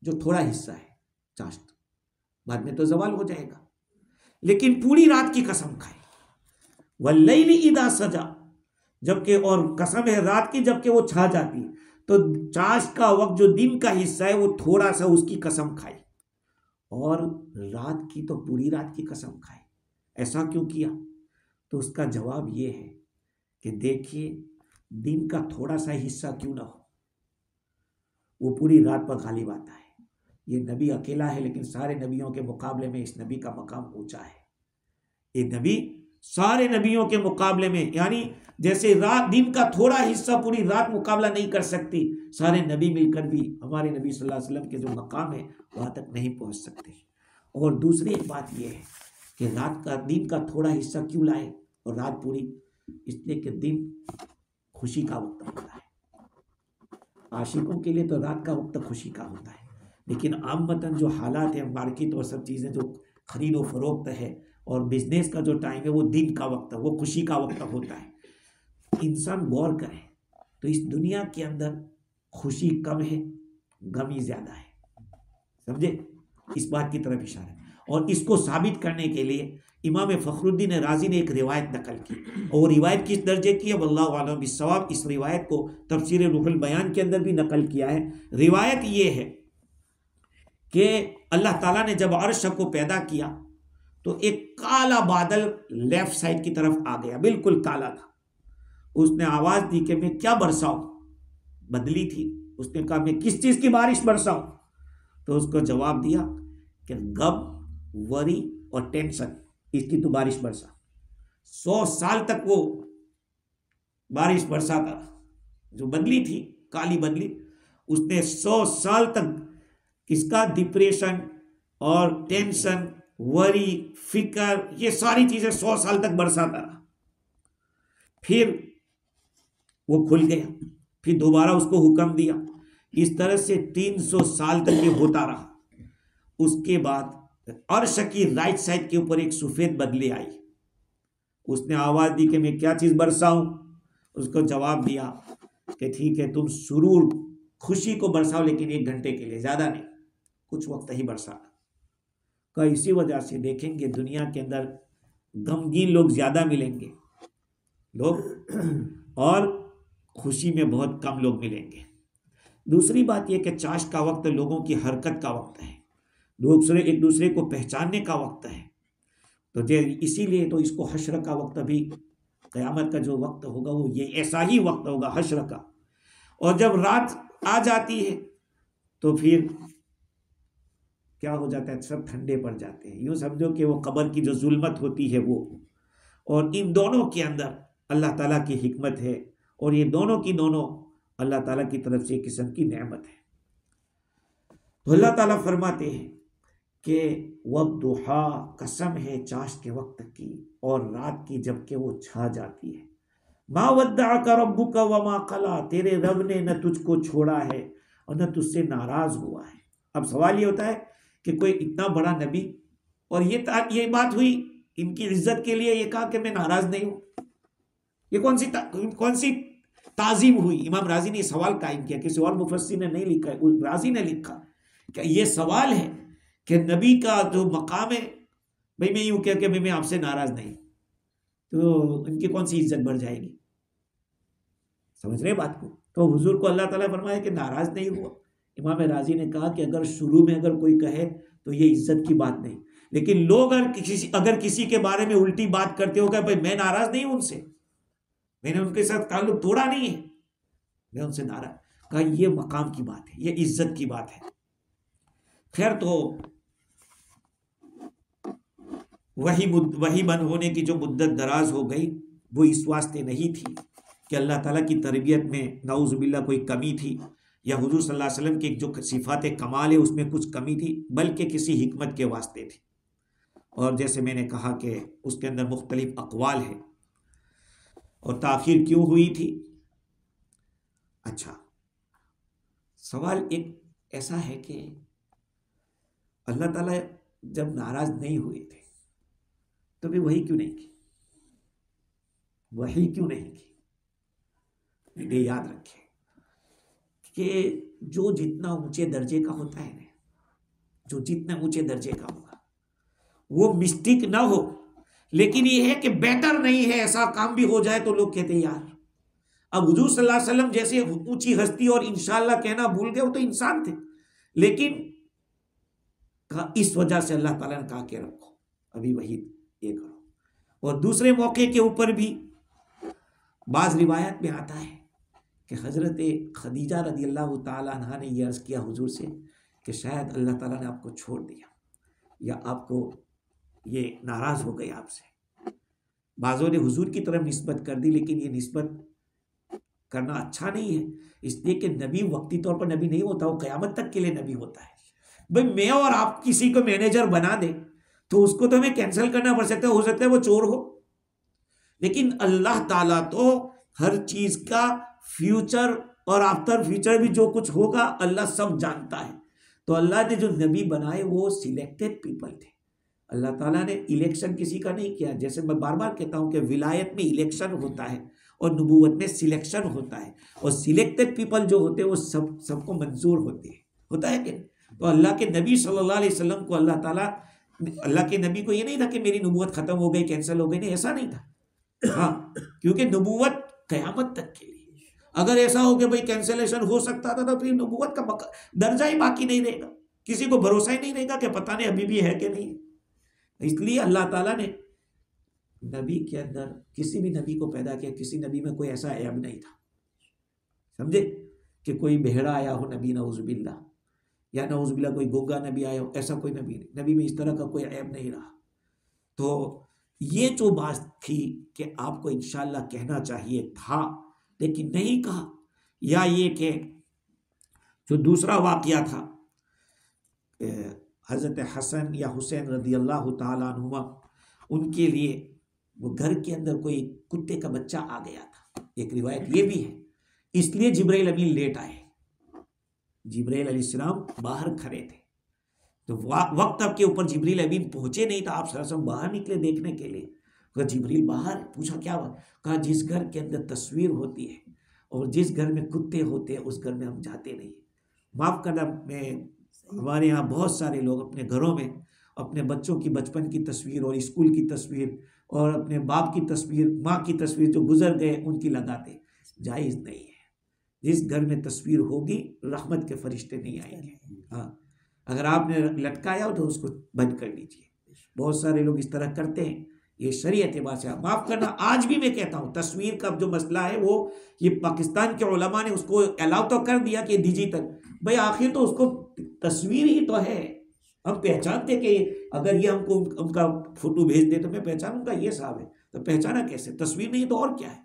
जो थोड़ा हिस्सा है चाश, बाद में तो जवाल हो जाएगा, लेकिन पूरी रात की कसम खाई। वल्लैलि इज़ा सजा, जबकि, और कसम है रात की जबकि वो छा जाती है। तो चाश का वक्त जो दिन का हिस्सा है वो थोड़ा सा उसकी कसम खाई, और रात की तो पूरी रात की कसम खाई। ऐसा क्यों किया? तो उसका जवाब ये है कि देखिए, दिन का थोड़ा सा हिस्सा क्यों ना हो, वो पूरी रात पर गालिब आता है। ये नबी अकेला है, लेकिन सारे नबियों के मुकाबले में इस नबी का मकाम ऊंचा है। ये नबी सारे नबियों के मुकाबले में, यानी जैसे रात दिन का थोड़ा हिस्सा पूरी रात मुकाबला नहीं कर सकती, सारे नबी मिलकर भी हमारे नबी सल्लल्लाहु अलैहि वसल्लम के जो मकाम है वहां तक नहीं पहुंच सकते। और दूसरी एक बात यह है कि रात का दिन का थोड़ा हिस्सा क्यों लाए और रात पूरी? इसलिए कि दिन खुशी का वक्त होता है। आशिकों के लिए तो रात का वक्त खुशी का होता है, लेकिन आमतन जो हालात है, मार्केट और सब चीज़ें जो खरीद व फरोख्त है और बिजनेस का जो टाइम है वो दिन का वक्त है, वो खुशी का वक्त होता है। इंसान गौर करे तो इस दुनिया के अंदर खुशी कम है, गम ही ज्यादा है। समझे? इस बात की तरफ इशारा है। और इसको साबित करने के लिए इमाम फखरुद्दीन राजी ने एक रिवायत नकल की, और रिवायत किस दर्जे की है वल्लाहु आलम बिस्सवाब। इस रिवायत को तफसीर रूहुल बयान के अंदर भी नकल किया है। रिवायत ये है कि अल्लाह ताला ने जब अर्श को पैदा किया तो एक काला बादल लेफ्ट साइड की तरफ आ गया, बिल्कुल काला था। उसने आवाज दी कि मैं क्या बरसाऊं? बदली थी। उसने कहा मैं किस चीज की बारिश बरसाऊं? तो उसको जवाब दिया कि गम, वरी और टेंशन, इसकी तो बारिश बरसा। 100 साल तक वो बारिश बरसाता, जो बदली थी, काली बदली, उसने 100 साल तक किसका? डिप्रेशन और टेंशन, वरी, फिकर, ये सारी चीजें 100 साल तक बरसाता रहा। फिर वो खुल गया, फिर दोबारा उसको हुक्म दिया। इस तरह से 300 साल तक ये होता रहा। उसके बाद अर्श की राइट साइड के ऊपर एक सफेद बदली आई। उसने आवाज दी कि मैं क्या चीज बरसाऊं? उसको जवाब दिया कि ठीक है, तुम सुरूर, खुशी को बरसाओ, लेकिन 1 घंटे के लिए, ज्यादा नहीं, कुछ वक्त ही बरसाना। का इसी वजह से देखेंगे दुनिया के अंदर गमगीन लोग ज्यादा मिलेंगे लोग, और खुशी में बहुत कम लोग मिलेंगे। दूसरी बात यह कि चाश का वक्त लोगों की हरकत का वक्त है, दूसरे एक दूसरे को पहचानने का वक्त है। तो इसीलिए तो इसको हश्र का वक्त, भी क़यामत का जो वक्त होगा वो ये ऐसा ही वक्त होगा, हश्र का। और जब रात आ जाती है तो फिर क्या हो जाता है? सब ठंडे पड़ जाते हैं। यूँ समझो कि वो कब्र की जो जुल्मत होती है वो, और इन दोनों के अंदर अल्लाह ताला की हिकमत है, और ये दोनों की दोनों अल्लाह ताला की तरफ से एक किस्म की नेमत है। तो अल्लाह ताला फरमाते हैं कि वद्दुहा, कसम है चाश के वक्त की और रात की जबकि वो छा जाती है। मा वद्दअका रब्बुका वमा क़ला, तेरे रब ने न तुझको छोड़ा है और न तुझसे नाराज हुआ है। अब सवाल ये होता है कि कोई इतना बड़ा नबी, और ये बात हुई इनकी इज्जत के लिए, ये कहा कि मैं नाराज नहीं हूं, ये कौन सी ताजीम हुई? इमाम राजी ने सवाल कायम किया, किसी और मुफस्सिर ने नहीं लिखा है, राजी ने लिखा कि ये सवाल है कि नबी का जो मकाम है, भाई मैं यूं कह के मैं आपसे नाराज नहीं, तो इनकी कौन सी इज्जत बढ़ जाएगी? समझ रहे बात को? तो हुजूर को अल्लाह ताला फरमाया कि नाराज नहीं हुआ। इमाम राजी ने कहा कि अगर शुरू में अगर कोई कहे तो ये इज्जत की बात नहीं, लेकिन लोग अगर किसी के बारे में उल्टी बात करते हो गए, भाई मैं नाराज नहीं हूं उनसे, मैंने उनके साथ ताल्लुक तोड़ा नहीं है, मैं उनसे नाराज, कहा ये मकाम की बात है, ये इज्जत की बात है। खैर, तो वही बंद होने की जो मुद्दत दराज हो गई वो इस वास्ते नहीं थी कि अल्लाह ताला की तरबियत में नाउज़ुबिल्लाह कोई कमी थी, या हुजूर सल्लल्लाहु अलैहि वसल्लम की जो सिफात कमाल है उसमें कुछ कमी थी, बल्कि किसी हिकमत के वास्ते थी। और जैसे मैंने कहा कि उसके अंदर मुख्तलिफ अक़वाल है और ताख़ीर क्यों हुई थी। अच्छा, सवाल एक ऐसा है कि अल्लाह ताला जब नाराज नहीं हुए थे तो भी वही क्यों नहीं की? वही क्यों नहीं की? ये याद रखें कि जो जितना ऊंचे दर्जे का होता है ना, जो जितना ऊंचे दर्जे का होगा वो मिस्टेक ना हो, लेकिन ये है कि बेटर नहीं है, ऐसा काम भी हो जाए तो लोग कहते हैं यार अब हुजूर सल्लल्लाहु अलैहि वसल्लम जैसे ऊंची हस्ती और इंशाअल्लाह कहना भूल गए, वो तो इंसान थे, लेकिन इस वजह से अल्लाह ताला ने कहा कि रखो अभी वही ये करो। और दूसरे मौके के ऊपर भी बाज रिवायत में आता है कि हज़रत खदीजा रदी अल्लाह ताला अन्हा ने यह अर्ज़ किया हुजूर से कि शायद अल्लाह ताला ने आपको छोड़ दिया या आपको ये नाराज़ हो गए आपसे। बाज़ों ने हुजूर की तरफ निस्बत कर दी, लेकिन ये निस्बत करना अच्छा नहीं है, इसलिए कि नबी वक्ती तौर पर नबी नहीं होता, वो क़यामत तक के लिए नबी होता है। भाई मैं और आप किसी को मैनेजर बना दे तो उसको तो हमें कैंसिल करना पड़ सकता है, हो सकता है वो चोर हो, लेकिन अल्लाह ताला तो हर चीज का फ्यूचर और आफ्टर फ्यूचर भी जो कुछ होगा अल्लाह सब जानता है। तो अल्लाह ने जो नबी बनाए वो सिलेक्टेड पीपल थे। अल्लाह ताला ने इलेक्शन किसी का नहीं किया। जैसे मैं बार बार कहता हूं कि विलायत में इलेक्शन होता है और नबूवत में सिलेक्शन होता है, और सिलेक्टेड पीपल जो होते हैं वो सबको मंजूर होता है कि तो अल्लाह के नबी सल्लल्लाहु अलैहि वसल्लम को अल्लाह के नबी को ये नहीं था कि मेरी नबूवत खत्म हो गई, कैंसिल हो गई, नहीं, ऐसा नहीं था। हाँ, क्योंकि नबूवत कयामत तक के लिए। अगर ऐसा हो कि भाई कैंसिलेशन हो सकता था तो फिर नबूवत का दर्जा ही बाकी नहीं रहेगा, किसी को भरोसा ही नहीं रहेगा कि पता नहीं अभी भी है कि नहीं। इसलिए अल्लाह ताला ने नबी के अंदर किसी भी नबी को पैदा किया, किसी नबी में कोई ऐसा ऐब नहीं था, समझे, कि कोई बेहड़ा आया हो नबी नऊजुबिल्लाह, या नऊजुबिल्लाह कोई गूंगा नबी आया हो, ऐसा कोई नबी नहीं। नबी में इस तरह का कोई ऐब नहीं रहा। तो ये जो बात थी कि आपको इंशाअल्लाह कहना चाहिए था लेकिन नहीं कहा, या ये कि जो दूसरा वाक़या था हज़रत हसन या हुसैन रदी अल्लाह ताला अन्हुमा, उनके लिए वो घर के अंदर कोई कुत्ते का बच्चा आ गया था, एक रिवायत ये भी है, इसलिए जिब्राइल अमीन लेट आए। जिब्राइल अलैहिस्सलाम बाहर खड़े थे, तो वक्त आपके ऊपर जिब्रील अमीन पहुंचे नहीं था, आप सरासर बाहर निकले देखने के लिए। कहा जिब्रील बाहर, पूछा क्या हुआ? कहा जिस घर के अंदर तस्वीर होती है और जिस घर में कुत्ते होते हैं उस घर में हम जाते नहीं। माफ़ करना, मैं हमारे यहाँ बहुत सारे लोग अपने घरों में अपने बच्चों की बचपन की तस्वीर और स्कूल की तस्वीर और अपने बाप की तस्वीर, माँ की तस्वीर जो गुजर गए उनकी लगाते, जायज़ नहीं है। जिस घर में तस्वीर होगी रहमत के फरिश्ते नहीं आएंगे। हाँ, अगर आपने लटकाया हो तो उसको बंद कर लीजिए। बहुत सारे लोग इस तरह करते हैं, ये शरीयत एतबार से माफ़ करना। आज भी मैं कहता हूँ तस्वीर का जो मसला है वो ये पाकिस्तान के उलमा ने उसको अलाउ तो कर दिया कि डिजिटल, भाई आखिर तो उसको तस्वीर ही तो है, हम पहचानते कि अगर ये हमको उनका फोटो भेज दे तो मैं पहचानूंगा ये साहब है, तो पहचाना कैसे? तस्वीर नहीं तो और क्या है?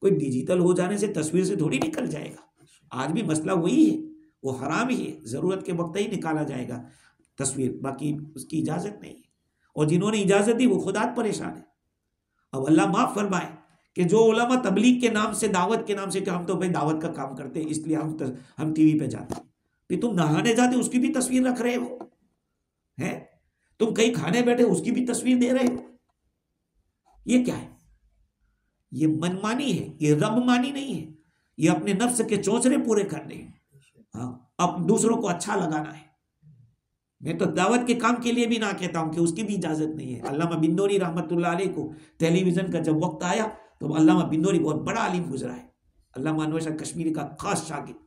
कोई डिजिटल हो जाने से तस्वीर से थोड़ी निकल जाएगा। आज भी मसला वही है, वो हराम ही है, ज़रूरत के वक्त ही निकाला जाएगा तस्वीर, बाकी उसकी इजाज़त नहीं है। और जिन्होंने इजाज़त दी वो खुद आज परेशान है। अब अल्लाह माफ़ फरमाए कि जो उलमा तबलीग के नाम से, दावत के नाम से कि हम तो भाई दावत का काम करते हैं इसलिए हम टीवी पे जाते हैं, फिर तुम नहाने जाते उसकी भी तस्वीर रख रहे हो हैं, तुम कहीं खाने बैठे उसकी भी तस्वीर दे रहे हो, ये क्या है? ये मनमानी है, ये रबमानी नहीं है, ये अपने नफ्स के चौंचरे पूरे करने हैं। हाँ, अब दूसरों को अच्छा लगाना है। मैं तो दावत के काम के लिए भी ना कहता हूं कि उसकी भी इजाजत नहीं है। अल्लामा बिंदौरी रहमतुल्लाह अलैह को टेलीविजन का जब वक्त आया तो अल्लामा बिंदौरी बहुत बड़ा आलिम गुजरा है, अल्लामा अनवर शाह कश्मीरी का खास शागिर्द।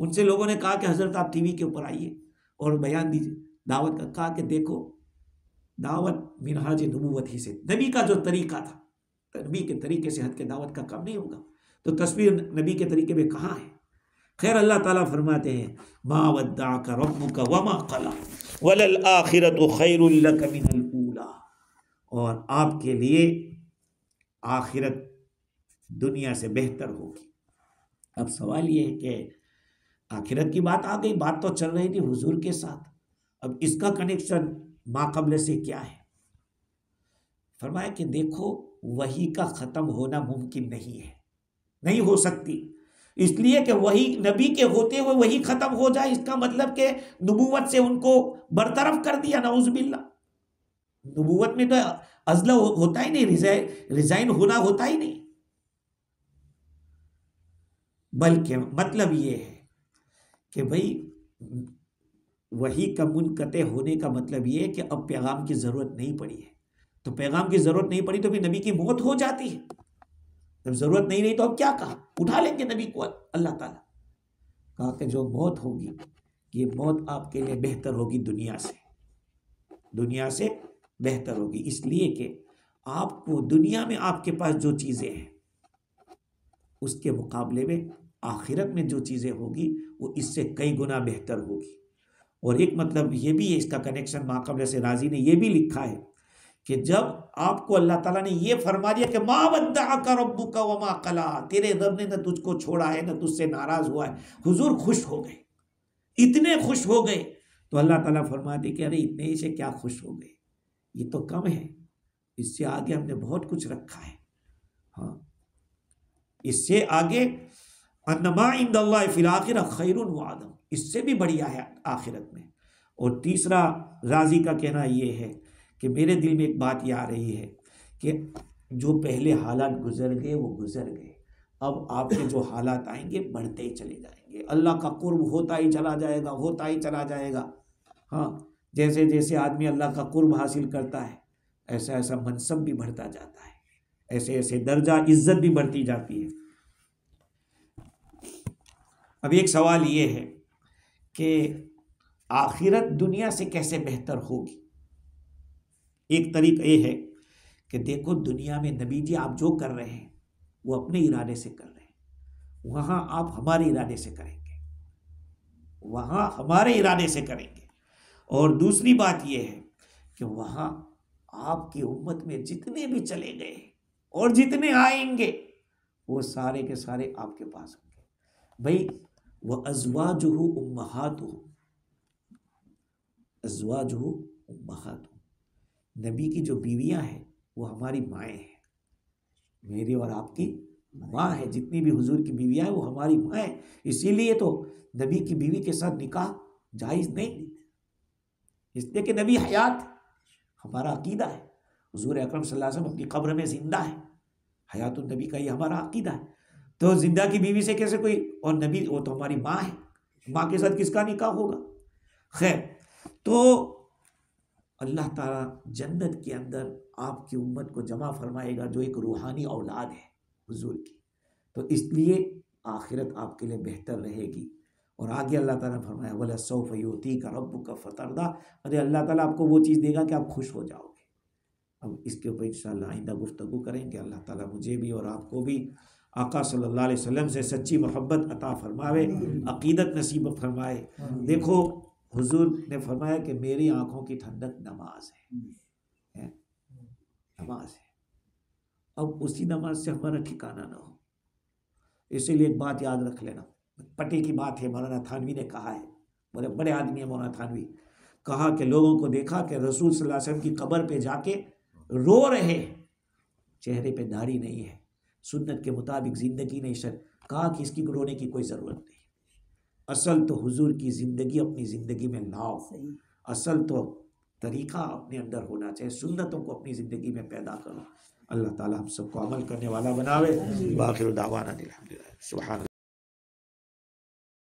उनसे लोगों ने कहा कि हजरत आप टीवी के ऊपर आइए और बयान दीजिए दावत का। कहा कि देखो दावत मिनहाज नबूवत ही से, नबी का जो तरीका था, नबी के तरीके से हट के दावत का काम नहीं होगा। तो तस्वीर नबी के तरीके में कहाँ है? खैर, अल्लाह ताला फरमाते हैं मा वद्दाअका रब्बुका वमा क़ला वलल आखिरतु खैरुल लक मिनल ऊला, और आपके लिए आखिरत दुनिया से बेहतर होगी। अब सवाल ये है कि आखिरत की बात आ गई, बात तो चल रही थी हुजूर के साथ, अब इसका कनेक्शन माक़बले से क्या है? फरमाया कि देखो वही का ख़त्म होना मुमकिन नहीं है, नहीं हो सकती, इसलिए कि वही नबी के होते हुए वही ख़त्म हो जाए, इसका मतलब कि नबूवत से उनको बरतरफ कर दिया, नाउज़ुबिल्लाह। नबूवत में तो अज़ला होता ही नहीं, रिज़ाइन होना होता ही नहीं, बल्कि मतलब ये है कि भाई वही का मुनक़ते होने का मतलब ये है कि अब पैगाम की ज़रूरत नहीं पड़ी है। तो पैगाम की ज़रूरत नहीं पड़ी तो फिर नबी की मौत हो जाती है। जब ज़रूरत नहीं रही तो अब क्या कहा, उठा लेंगे नबी को अल्लाह ताला। कहा कि जो मौत होगी ये मौत आपके लिए बेहतर होगी दुनिया से बेहतर होगी, इसलिए कि आपको दुनिया में आपके पास जो चीज़ें हैं उसके मुकाबले में आखिरत में जो चीज़ें होगी वो इससे कई गुना बेहतर होगी। और एक मतलब ये भी है, इसका कनेक्शन माक़बल से राजी ने ये भी लिखा है कि जब आपको अल्लाह ताला ने ये फरमा दिया कि मा वद्दअका रब्बुका व मा क़ला, तेरे रब ने न तुझको छोड़ा है न तुझसे नाराज़ हुआ है, हुजूर खुश हो गए, इतने खुश हो गए। तो अल्लाह ताला फरमा दे कि अरे इतने ही से क्या खुश हो गए, ये तो कम है, इससे आगे हमने बहुत कुछ रखा है। हाँ, इससे आगे अन्नमा इंदल्लाहि फिल आखिरह खैरुन व अदम, इससे भी बढ़िया है आखिरत में। और तीसरा राजी का कहना ये है कि मेरे दिल में एक बात ये आ रही है कि जो पहले हालात गुजर गए वो गुजर गए, अब आपके जो हालात आएंगे बढ़ते ही चले जाएंगे, अल्लाह का कुर्ब होता ही चला जाएगा, होता ही चला जाएगा। हाँ, जैसे जैसे आदमी अल्लाह का कुर्ब हासिल करता है ऐसा ऐसा मनसब भी बढ़ता जाता है, ऐसे ऐसे दर्जा इज्जत भी बढ़ती जाती है। अब एक सवाल ये है कि आखिरत दुनिया से कैसे बेहतर होगी। एक तरीका ये है कि देखो दुनिया में नबी जी आप जो कर रहे हैं वो अपने इरादे से कर रहे हैं, वहाँ आप हमारे इरादे से करेंगे, वहाँ हमारे इरादे से करेंगे। और दूसरी बात ये है कि वहाँ आपकी उम्मत में जितने भी चले गए और जितने आएंगे वो सारे के सारे आपके पास होंगे। भाई वह अज़वाजुहु उम्महातुहु, अज़वाजुहु उम्महातुहु, नबी की जो बीवियां हैं वो हमारी माएँ हैं, मेरी और आपकी माँ है, जितनी भी हुजूर की बीवियां हैं वो हमारी माँ है। इसीलिए तो नबी की बीवी के साथ निकाह जायज़ नहीं, इसलिए कि नबी हयात, हमारा अकीदा है, हुजूर अकरम सल्लल्लाहु अलैहि वसल्लम अपनी कब्र में जिंदा है, हयातुन नबी का ये हमारा अकीदा है। तो जिंदा की बीवी से कैसे कोई, और नबी वो तो हमारी माँ है, माँ के साथ किसका निकाह होगा। खैर, तो अल्लाह ताला जन्नत के अंदर आपकी उम्मत को जमा फरमाएगा जो एक रूहानी औलाद है हुजूर की, तो इसलिए आखिरत आपके लिए बेहतर रहेगी। और आगे अल्लाह ताला फरमाया वला सौफ युतीका रब्बुका फतरदा, अरे अल्लाह ताला आपको वो चीज़ देगा कि आप खुश हो जाओगे। अब इसके ऊपर इंशाअल्लाह आइंदा गुफ्तगू करेंगे। अल्लाह ताला मुझे भी और आपको भी आका सल्लल्लाहु अलैहि वसल्लम से सच्ची मोहब्बत अता फरमावे, अकीदत नसीब फरमाए। देखो हुजूर ने फरमाया कि मेरी आंखों की ठंडक नमाज है, नमाज है। अब उसी नमाज से हमारा ठिकाना ना हो, इसीलिए एक बात याद रख लेना, पटे की बात है, मौलाना थानवी ने कहा है, बड़े बड़े आदमी है मौलाना थानवी, कहा कि लोगों को देखा कि रसूल सल्लल्लाहु अलैहि वसल्लम की कब्र पे जाके रो रहे, चेहरे पे दाढ़ी नहीं है, सुन्नत के मुताबिक ज़िंदगी नहीं सर, कहा कि इसकी रोने की कोई ज़रूरत नहीं, असल तो हुजूर की ज़िंदगी अपनी ज़िंदगी में लाओ, असल तो तरीक़ा अपने अंदर होना चाहिए, सुन्नतों को अपनी ज़िंदगी में पैदा करो। अल्लाह ताला हम सबको अमल करने वाला बनावे। बाखिर दावाना अल्हम्दुलिल्लाह सुभान।